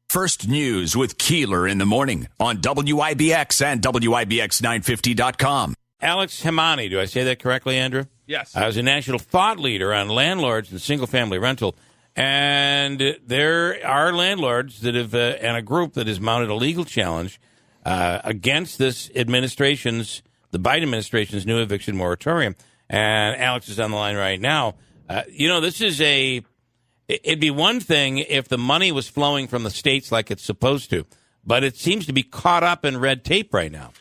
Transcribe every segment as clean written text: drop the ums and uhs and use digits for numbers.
First News with Keeler in the morning on WIBX and WIBX950.com. Alex Hemani, do I say that correctly, Andrew? Yes. I was a national thought leader on landlords and single-family rental, and there are landlords that have, and a group that has mounted a legal challenge against this administration's, the Biden administration's new eviction moratorium. And Alex is on the line right now. This is it'd be one thing if the money was flowing from the states like it's supposed to, but it seems to be caught up in red tape right now.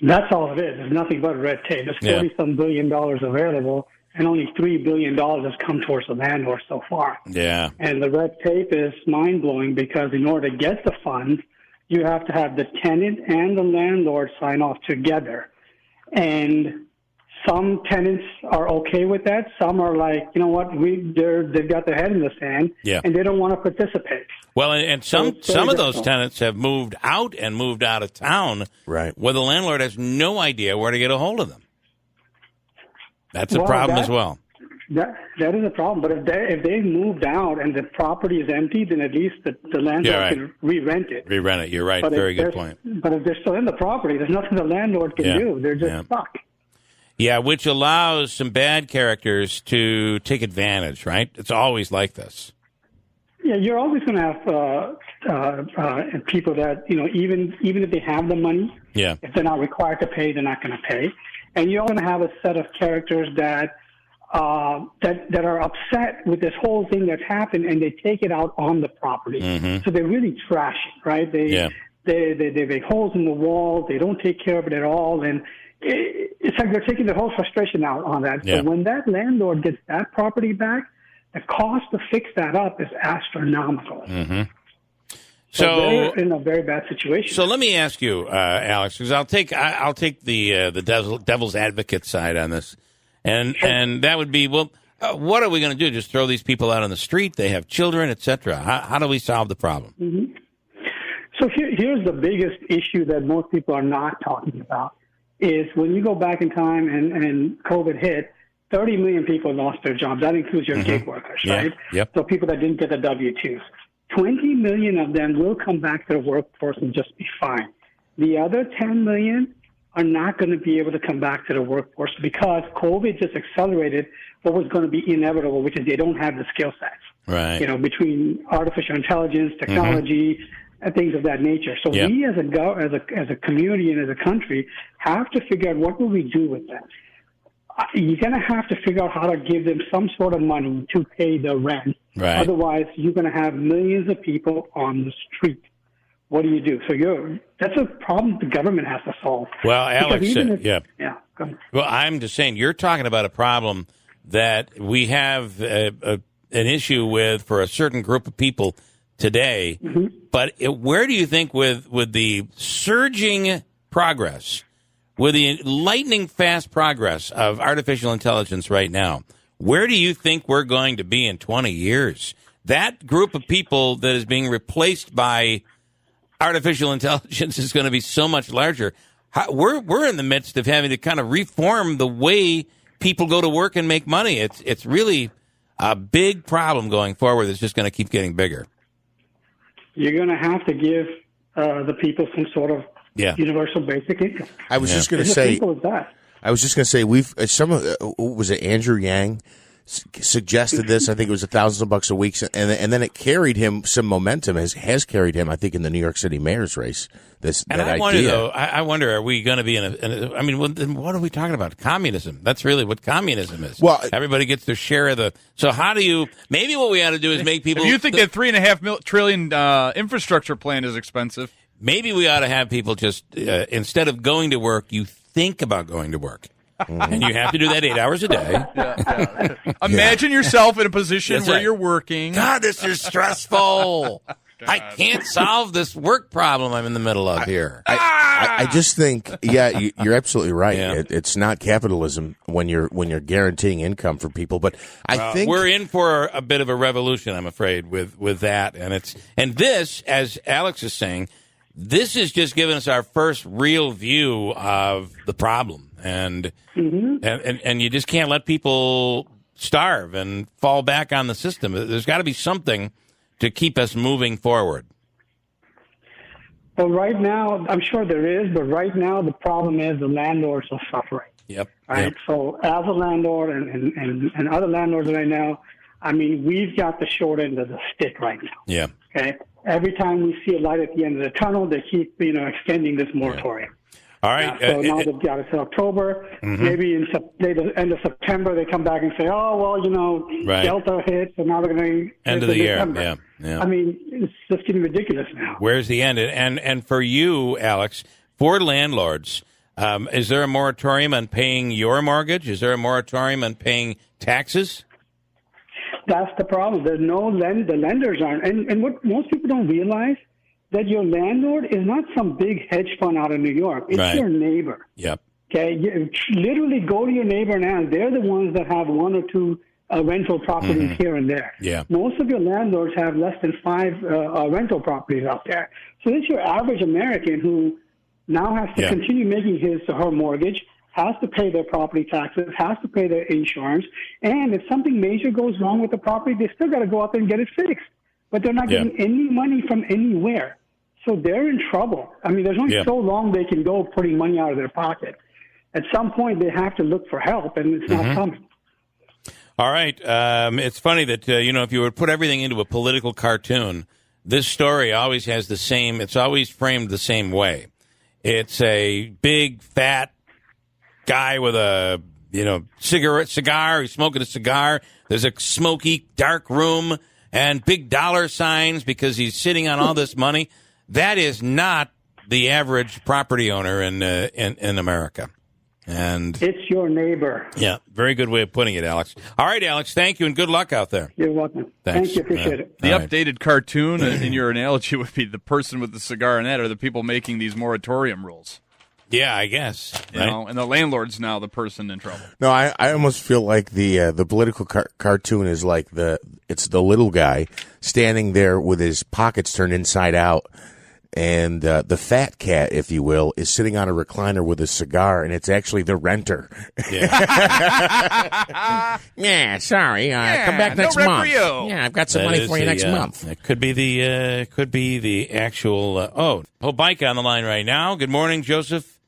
That's all it is. It's nothing but red tape. There's $40-some billion available, and only $3 billion has come towards the landlord so far. Yeah. And the red tape is mind-blowing because in order to get the funds, you have to have the tenant and the landlord sign off together. And some tenants are okay with that. Some are like, you know what, they've got their head in the sand, and they don't want to participate. Well, and some of those tenants have moved out of town, right, where the landlord has no idea where to get a hold of them. That's a problem as well. That is a problem. But if they moved out and the property is empty, then at least the landlord can re-rent it. Re-rent it. You're right. Very good point. But if they're still in the property, there's nothing the landlord can do. They're just stuck. Yeah, which allows some bad characters to take advantage, right? It's always like this. Yeah, you're always going to have people that, even if they have the money, if they're not required to pay, they're not going to pay. And you're going to have a set of characters that are upset with this whole thing that's happened, and they take it out on the property. Mm-hmm. So they really trash it, right? They make holes in the wall. They don't take care of it at all, and it's like they're taking the whole frustration out on that. So when that landlord gets that property back, the cost to fix that up is astronomical. Mm-hmm. So they're in a very bad situation. So let me ask you, Alex, because I'll take the devil's advocate side on this, and that would be, what are we going to do? Just throw these people out on the street? They have children, etc. How do we solve the problem? Mm-hmm. So here's the biggest issue that most people are not talking about. Is when you go back in time and COVID hit, 30 million people lost their jobs. That includes your gig workers, right? Yep. So people that didn't get the W-2s. 20 million of them will come back to the workforce and just be fine. The other 10 million are not going to be able to come back to the workforce because COVID just accelerated what was going to be inevitable, which is they don't have the skill sets. Right. Between artificial intelligence, technology, and things of that nature. So we as a community and as a country have to figure out what will we do with them. You're going to have to figure out how to give them some sort of money to pay the rent. Right. Otherwise, you're going to have millions of people on the street. What do you do? So that's a problem the government has to solve. Well, Alex, go ahead. Well, I'm just saying you're talking about a problem that we have an issue with for a certain group of people today. Mm-hmm. But where do you think with the surging progress, with the lightning fast progress of artificial intelligence right now, where do you think we're going to be in 20 years? That group of people that is being replaced by artificial intelligence is going to be so much larger. We're in the midst of having to kind of reform the way people go to work and make money. It's really a big problem going forward. It's just going to keep getting bigger. You're going to have to give the people some sort of universal basic income. I was just going to say. Simple as that. I was just going to say we've was it Andrew Yang suggested this? I think it was $1,000 a week, and then it carried him some momentum. Has carried him, I think, in the New York City mayor's race. I wonder, are we going to be what are we talking about? Communism. That's really what communism is. Well, everybody gets their share of the. So how do you? Maybe what we ought to do is make people. If you think that $3.5 trillion infrastructure plan is expensive, maybe we ought to have people just instead of going to work, you think about going to work. And you have to do that 8 hours a day. Imagine yourself in a position where you're working. God, this is stressful. I can't solve this work problem I'm in the middle of here. I just think, you're absolutely right. Yeah. It's not capitalism when you're guaranteeing income for people. But I think we're in for a bit of a revolution, I'm afraid, with that. And this, as Alex is saying, this is just giving us our first real view of the problem. And you just can't let people starve and fall back on the system. There's got to be something to keep us moving forward? Well, right now, I'm sure there is, but right now the problem is the landlords are suffering. Yep. Right. Yep. So as a landlord and other landlords right now, I mean, we've got the short end of the stick right now. Yeah. Okay. Every time we see a light at the end of the tunnel, they keep, extending this moratorium. All right. So now they've got it to October. Maybe in the end of September, they come back and say, oh, well, right. Delta hit, so now they're going to end of the year. December. Yeah. I mean, it's just getting ridiculous now. Where's the end? And for you, Alex, for landlords, is there a moratorium on paying your mortgage? Is there a moratorium on paying taxes? That's the problem. There's the lenders aren't. And what most people don't realize, that your landlord is not some big hedge fund out of New York. It's right. your neighbor. Yep. Okay? You literally go to your neighbor and ask. They're the ones that have one or two rental properties here and there. Yeah. Most of your landlords have less than 5 rental properties out there. So it's your average American who now has to continue making his or her mortgage, has to pay their property taxes, has to pay their insurance, and if something major goes wrong with the property, they still got to go out there and get it fixed. But they're not getting any money from anywhere. So they're in trouble. I mean, there's only so long they can go putting money out of their pocket. At some point, they have to look for help, and it's not coming. All right. It's funny that, if you would put everything into a political cartoon, this story always has it's always framed the same way. It's a big, fat guy with a, cigar. He's smoking a cigar. There's a smoky, dark room and big dollar signs because he's sitting on all this money. That is not the average property owner in America. And it's your neighbor. Yeah, very good way of putting it, Alex. All right, Alex, thank you and good luck out there. You're welcome. Thanks. Thank you. Appreciate it. The updated cartoon in your analogy would be the person with the cigar and that are the people making these moratorium rules. Yeah, I guess. Right? And the landlord's now the person in trouble. No, I almost feel like the political cartoon is like it's the little guy standing there with his pockets turned inside out, and the fat cat, if you will, is sitting on a recliner with a cigar, and it's actually the renter. Yeah, sorry, come back next month. Yeah, I've got some money for you next month. It could be the actual. Hobika on the line right now. Good morning, Joseph.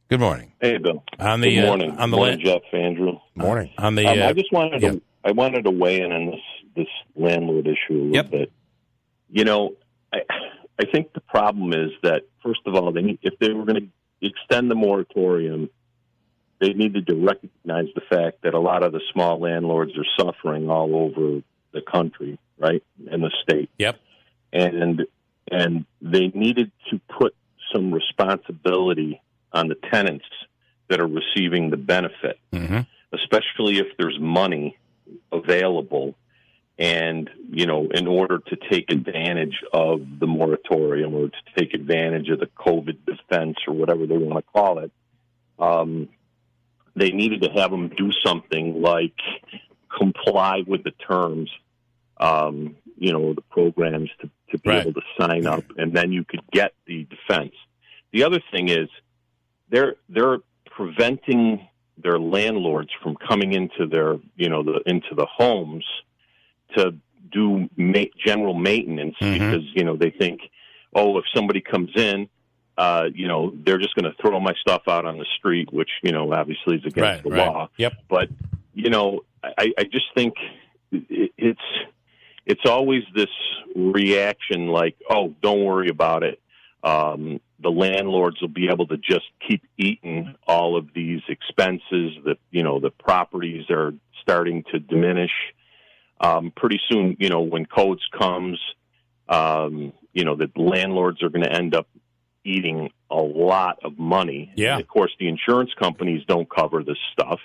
Good morning. Hey, Bill. Good morning. Morning, Jeff, Andrew. Morning. I just wanted I wanted to weigh in on this landlord issue a little bit. I think the problem is that, first of all, if they were going to extend the moratorium, they needed to recognize the fact that a lot of the small landlords are suffering all over the country, right, and the state. Yep. And they needed to put some responsibility on the tenants that are receiving the benefit, especially if there's money available. And, in order to take advantage of the moratorium or to take advantage of the COVID defense or whatever they want to call it, they needed to have them do something like comply with the terms, the programs to be able to sign up, and then you could get the defense. The other thing is they're preventing their landlords from coming into their, into the homes to do general maintenance because, they think, if somebody comes in, they're just going to throw my stuff out on the street, which, obviously is against the law. Yep. But, I just think it's always this reaction like, don't worry about it. The landlords will be able to just keep eating all of these expenses that, the properties are starting to diminish. Pretty soon, when codes comes, the landlords are going to end up eating a lot of money. Yeah. And of course, the insurance companies don't cover this stuff.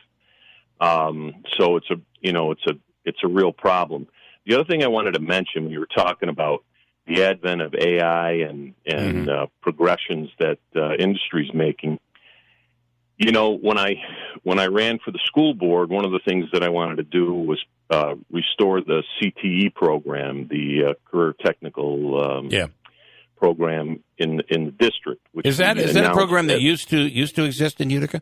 So it's a real problem. The other thing I wanted to mention, when you were talking about the advent of AI and progressions that industry's making. When I ran for the school board, one of the things that I wanted to do was restore the CTE program, the career technical program in the district. Which is that a program that used to exist in Utica?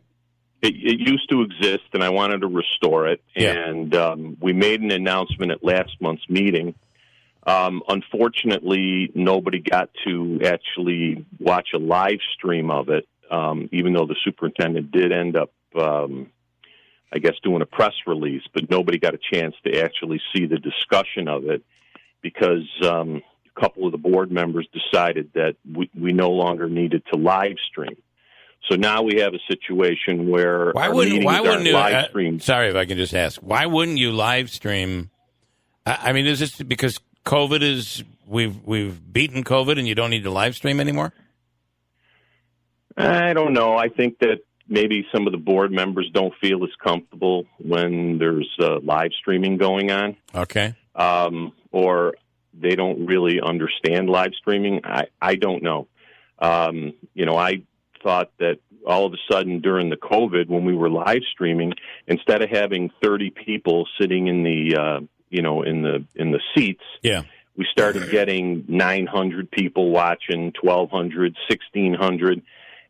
It used to exist, and I wanted to restore it. Yeah. And we made an announcement at last month's meeting Unfortunately, nobody got to actually watch a live stream of it, even though the superintendent did end up, I guess, doing a press release, but nobody got a chance to actually see the discussion of it because a couple of the board members decided that we no longer needed to live stream. So now we have a situation where why wouldn't you live stream? Sorry if I can just ask, why wouldn't you live stream? I mean, is this because COVID is we've beaten COVID and you don't need to live stream anymore? I don't know. I think that maybe some of the board members don't feel as comfortable when there's live streaming going on. Okay. Or they don't really understand live streaming. I don't know. I thought that all of a sudden during the COVID, when we were live streaming, instead of having 30 people sitting in the in the seats, we started getting 900 people watching, 1,200, 1,600,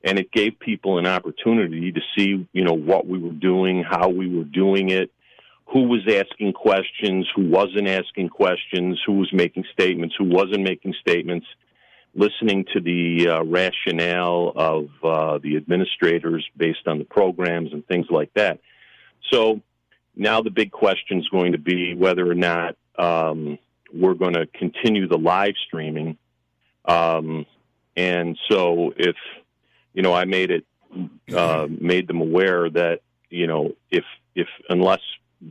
and it gave people an opportunity to see, what we were doing, how we were doing it, who was asking questions, who wasn't asking questions, who was making statements, who wasn't making statements, listening to the rationale of the administrators based on the programs and things like that. So now the big question is going to be whether or not we're going to continue the live streaming. And so if, I made them aware that, if unless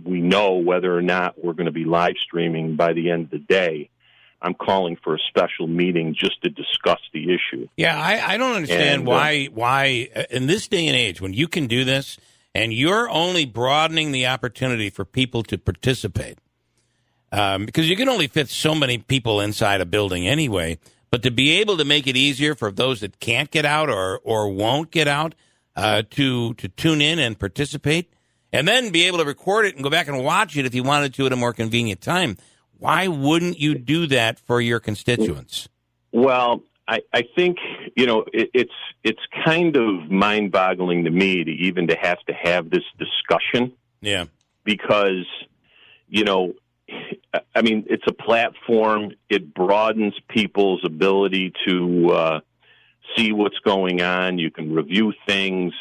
we know whether or not we're going to be live streaming by the end of the day, I'm calling for a special meeting just to discuss the issue. Yeah, I don't understand why in this day and age, when you can do this and you're only broadening the opportunity for people to participate, because you can only fit so many people inside a building anyway, but to be able to make it easier for those that can't get out or won't get out to tune in and participate, and then be able to record it and go back and watch it if you wanted to at a more convenient time. Why wouldn't you do that for your constituents? Well, I think, it's kind of mind-boggling to me to have this discussion. Yeah. Because, it's a platform. It broadens people's ability to see what's going on. You can review things.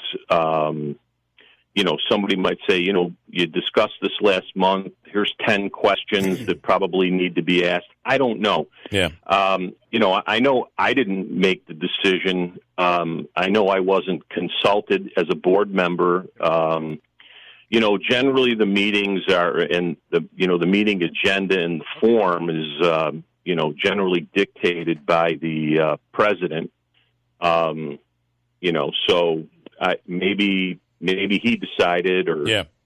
Somebody might say, you discussed this last month. Here's 10 questions that probably need to be asked. I don't know. Yeah. I know I didn't make the decision. I know I wasn't consulted as a board member. Generally the meetings are, and the meeting agenda and the form is, generally dictated by the president. So maybe he decided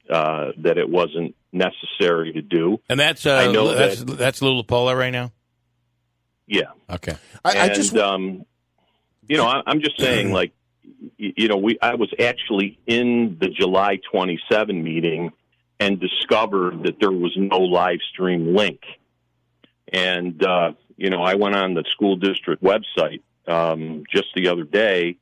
that it wasn't necessary to do. And that's Lula Pola right now? Yeah. Okay. I'm just saying, I was actually in the July 27 meeting and discovered that there was no live stream link. And, I went on the school district website just the other day,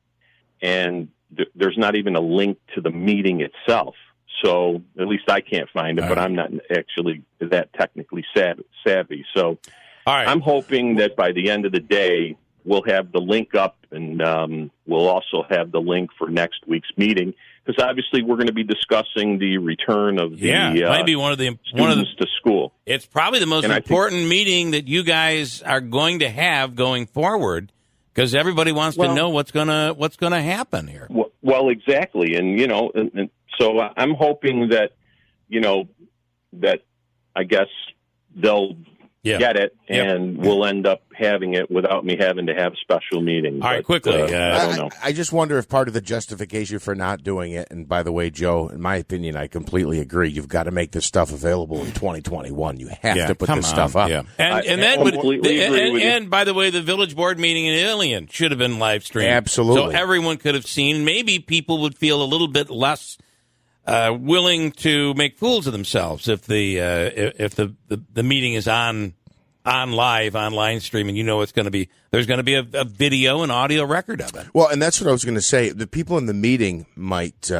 and there's not even a link to the meeting itself. So at least I can't find it, but I'm not actually that technically savvy. So I'm hoping that by the end of the day, we'll have the link up, and we'll also have the link for next week's meeting, because obviously we're going to be discussing the return of the might be one of the to school. It's probably the most important meeting that you guys are going to have going forward, because everybody wants to know what's gonna happen here. Well, exactly, and so I'm hoping that that I guess they'll get it, and we'll end up having it without me having to have a special meeting. All right, quickly. I don't know. I just wonder if part of the justification for not doing it, and by the way, Joe, in my opinion, I completely agree. You've got to make this stuff available in 2021. You have to put this stuff up. Yeah. And by the way, the village board meeting in Ilion should have been live streamed. Absolutely. So everyone could have seen. Maybe people would feel a little bit less willing to make fools of themselves if the meeting is on online streaming. It's going to be, there's going to be a video and audio record of it. Well, and that's what I was going to say. The people in the meeting might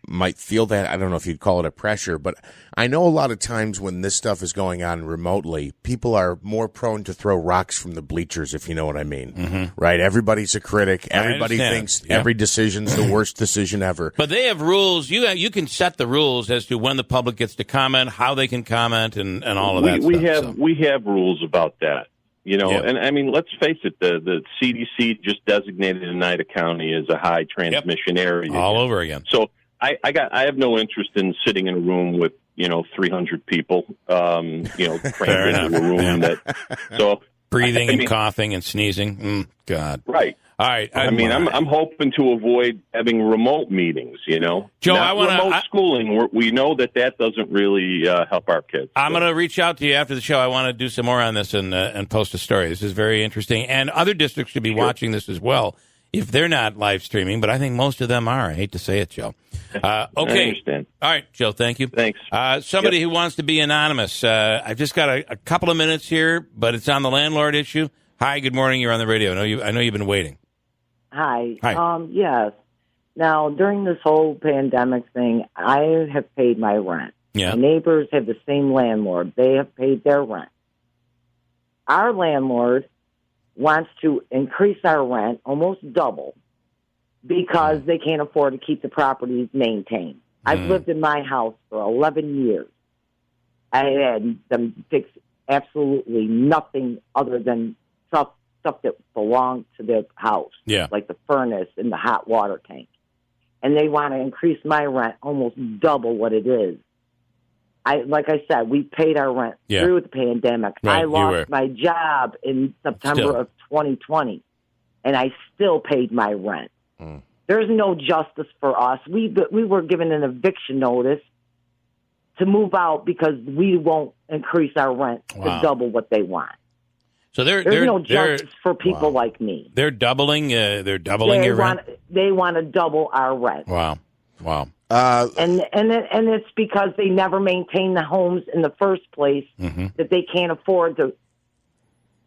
might feel that. I don't know if you'd call it a pressure, but I know a lot of times when this stuff is going on remotely, people are more prone to throw rocks from the bleachers, if you know what I mean. Right? Everybody's a critic. Everybody thinks every decision's the worst decision ever. But they have rules. You can set the rules as to when the public gets to comment, how they can comment, and all of that stuff. We have rules about that. And I mean, let's face it, the CDC just designated Oneida County as a high transmission area. All over again. So I have no interest in sitting in a room with, 300 people, crammed into a room so breathing and coughing and sneezing. God. Right. All right. I'm hoping to avoid having remote meetings, Joe, remote schooling. We know that doesn't really help our kids. I'm going to reach out to you after the show. I want to do some more on this and post a story. This is very interesting. And other districts should be watching this as well if they're not live streaming, but I think most of them are. I hate to say it, Joe. Okay. I understand. All right, Joe, thank you. Thanks. Somebody who wants to be anonymous. I've just got a couple of minutes here, but it's on the landlord issue. Hi, good morning. You're on the radio. I know you've been waiting. Hi. Yes. Now, during this whole pandemic thing, I have paid my rent. Yeah. My neighbors have the same landlord. They have paid their rent. Our landlord wants to increase our rent almost double because they can't afford to keep the properties maintained. I've lived in my house for 11 years. I had them fix absolutely nothing other than stuff that belonged to the house, like the furnace and the hot water tank. And they want to increase my rent almost double what it is. Like I said, we paid our rent through the pandemic. Right, I lost my job in September of 2020, and I still paid my rent. There's no justice for us. We were given an eviction notice to move out because we won't increase our rent to double what they want. So there's no justice for people like me. They're doubling. They're doubling your rent. They want to double our rent. Wow. And it's because they never maintain the homes in the first place that they can't afford to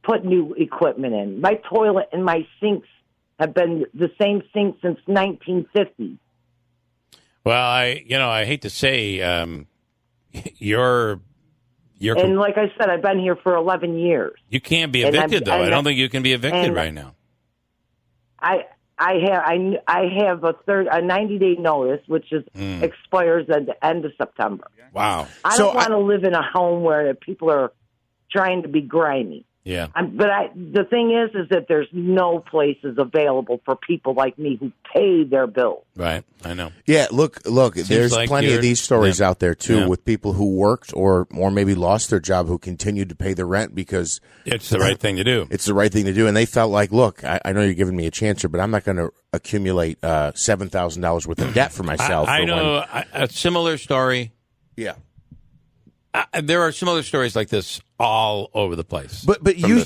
put new equipment in. My toilet and my sinks have been the same sink since 1950. Well, I hate to say, you're and like I said, I've been here for 11 years. You can't be evicted, though. I don't think you can be evicted right now. I have a 90-day notice, which expires at the end of September. Wow! I don't want to live in a home where people are trying to be grimy. Yeah. The thing is that there's no places available for people like me who pay their bills. Right. I know. Yeah. Look. There's like plenty of these stories out there too, with people who worked or maybe lost their job who continued to pay the rent because it's the right thing to do. It's the right thing to do, and they felt like, look, I know you're giving me a chance here, but I'm not going to accumulate $7,000 worth of debt for myself. I know a similar story. Yeah. There are similar stories like this all over the place. But you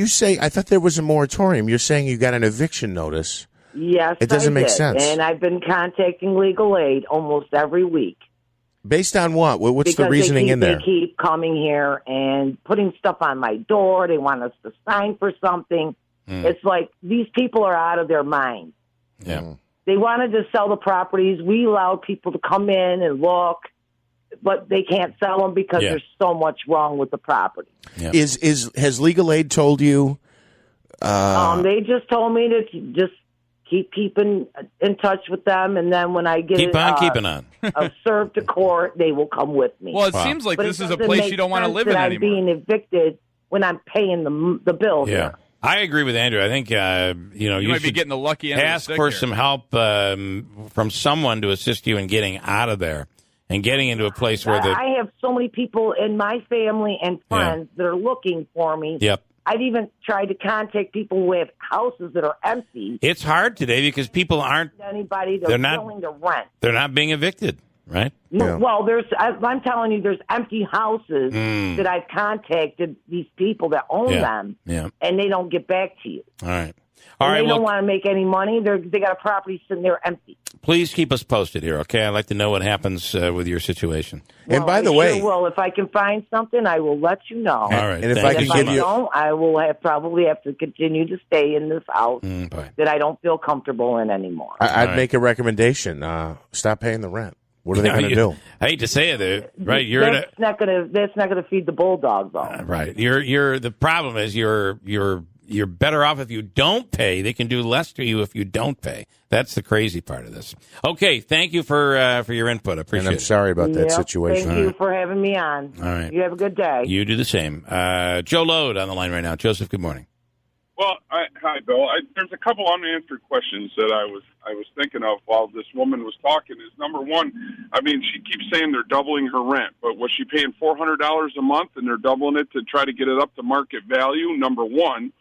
say, I thought there was a moratorium. You're saying you got an eviction notice. Yes, it doesn't make sense. And I've been contacting legal aid almost every week. Based on what? What's the reasoning in there? They keep coming here and putting stuff on my door. They want us to sign for something. It's like these people are out of their minds. Yeah. They wanted to sell the properties. We allowed people to come in and look, but they can't sell them because there's so much wrong with the property. Yeah. Has legal aid told you? They just told me to just keep keeping in touch with them, and then when I get keeping on. Served to court, they will come with me. Well, it seems like this is a place you don't want to live in anymore. I'm being evicted when I'm paying the bill. Yeah. Here. I agree with Andrew. I think you might be getting the lucky end. Ask for some help from someone to assist you in getting out of there and getting into a place where I have so many people in my family and friends that are looking for me. Yep. I've even tried to contact people who have houses that are empty. It's hard today because people aren't anybody they're not willing to rent. They're not being evicted, right? Yeah. Well, I'm telling you, there's empty houses that I've contacted these people that own them, and they don't get back to you. All right. All right, they don't want to make any money. They got a property sitting there empty. Please keep us posted here, okay? I'd like to know what happens with your situation. And by the way, well, if I can find something, I will let you know. All right, and if I can give you, I will probably have to continue to stay in this house that I don't feel comfortable in anymore. I'd make a recommendation: stop paying the rent. What are they going to do? I hate to say it, right? That's not going to feed the bulldogs, though. Right. The problem is you're better off if you don't pay. They can do less to you if you don't pay. That's the crazy part of this. Okay, thank you for your input. I appreciate it. And I'm sorry about that situation. Thank you for having me on. All right. You have a good day. You do the same. Joe Lode on the line right now. Joseph, good morning. Well, hi, Bill. There's a couple unanswered questions that I was thinking of while this woman was talking. Is number one, I mean, she keeps saying they're doubling her rent, but was she paying $400 a month and they're doubling it to try to get it up to market value? Number one.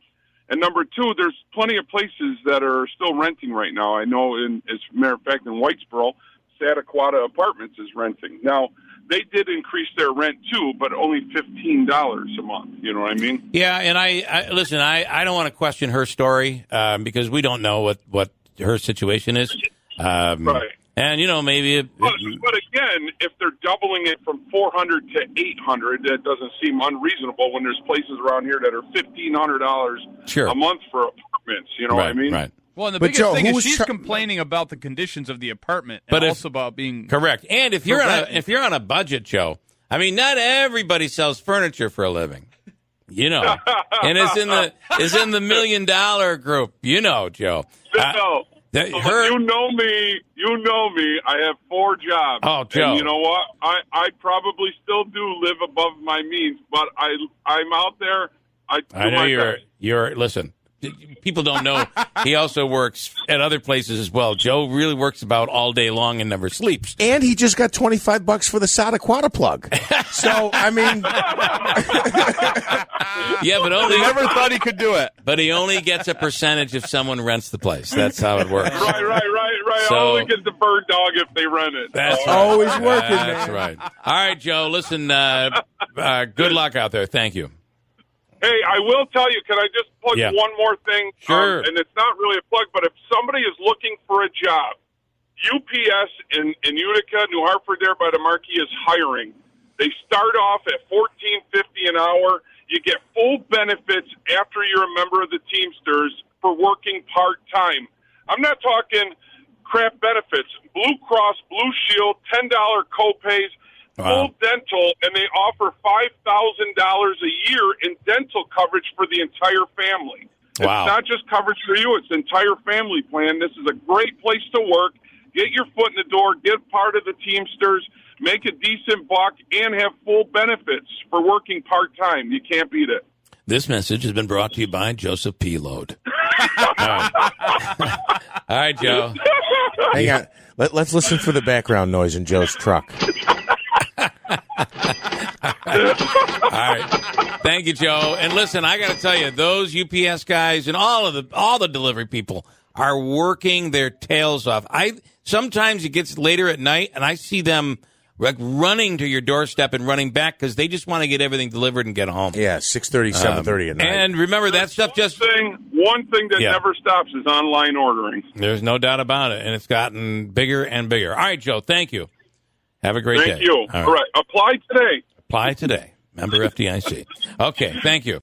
And number two, there's plenty of places that are still renting right now. I know, as a matter of fact, in Whitesboro, Sataquata Apartments is renting. Now, they did increase their rent, too, but only $15 a month. You know what I mean? Yeah, and I listen, I don't want to question her story because we don't know what her situation is. Right. And, maybe... But again, if they're doubling it from $400 to $800, that doesn't seem unreasonable when there's places around here that are $1,500 a month for apartments. You know what I mean? Right. Well, and the biggest thing is she's complaining about the conditions of the apartment, and also about being correct. And if you're on a budget, Joe, I mean, not everybody sells furniture for a living, and it's in the $1 million group, Joe. You know me. I have 4 jobs. Oh, Joe. And you know what? I probably still do live above my means, but I'm out there. I know you're. Listen, people don't know he also works at other places as well. Joe really works about all day long and never sleeps. And he just got $25 for the Sataquata plug. So I mean, yeah, but only never thought he could do it. But he only gets a percentage if someone rents the place. That's how it works. Right. So, I only get the bird dog if they rent it. That's always working. That's right. All right, Joe. Listen. Good luck out there. Thank you. Hey, I will tell you, can I just plug one more thing? Sure. And it's not really a plug, but if somebody is looking for a job, UPS in Utica, New Hartford there by the Marquee is hiring. They start off at $14.50 an hour. You get full benefits after you're a member of the Teamsters for working part-time. I'm not talking crap benefits. Blue Cross, Blue Shield, $10 copays, full dental, and they offer $5,000 a year in dental coverage for the entire family. Wow. It's not just coverage for you, it's the entire family plan. This is a great place to work. Get your foot in the door, get part of the Teamsters, make a decent buck, and have full benefits for working part-time. You can't beat it. This message has been brought to you by Joseph P. Lode. All right, Joe. Hang on. Let's listen for the background noise in Joe's truck. All right. Thank you, Joe. And listen, I got to tell you, those UPS guys and all the delivery people are working their tails off. Sometimes it gets later at night, and I see them like running to your doorstep and running back because they just want to get everything delivered and get home. Yeah, 6:30, 7:30 at night. And remember, that stuff one thing that never stops is online ordering. There's no doubt about it, and it's gotten bigger and bigger. All right, Joe, thank you. Have a great day. Thank you. All right. Apply today. Apply today. Member FDIC. Okay, thank you.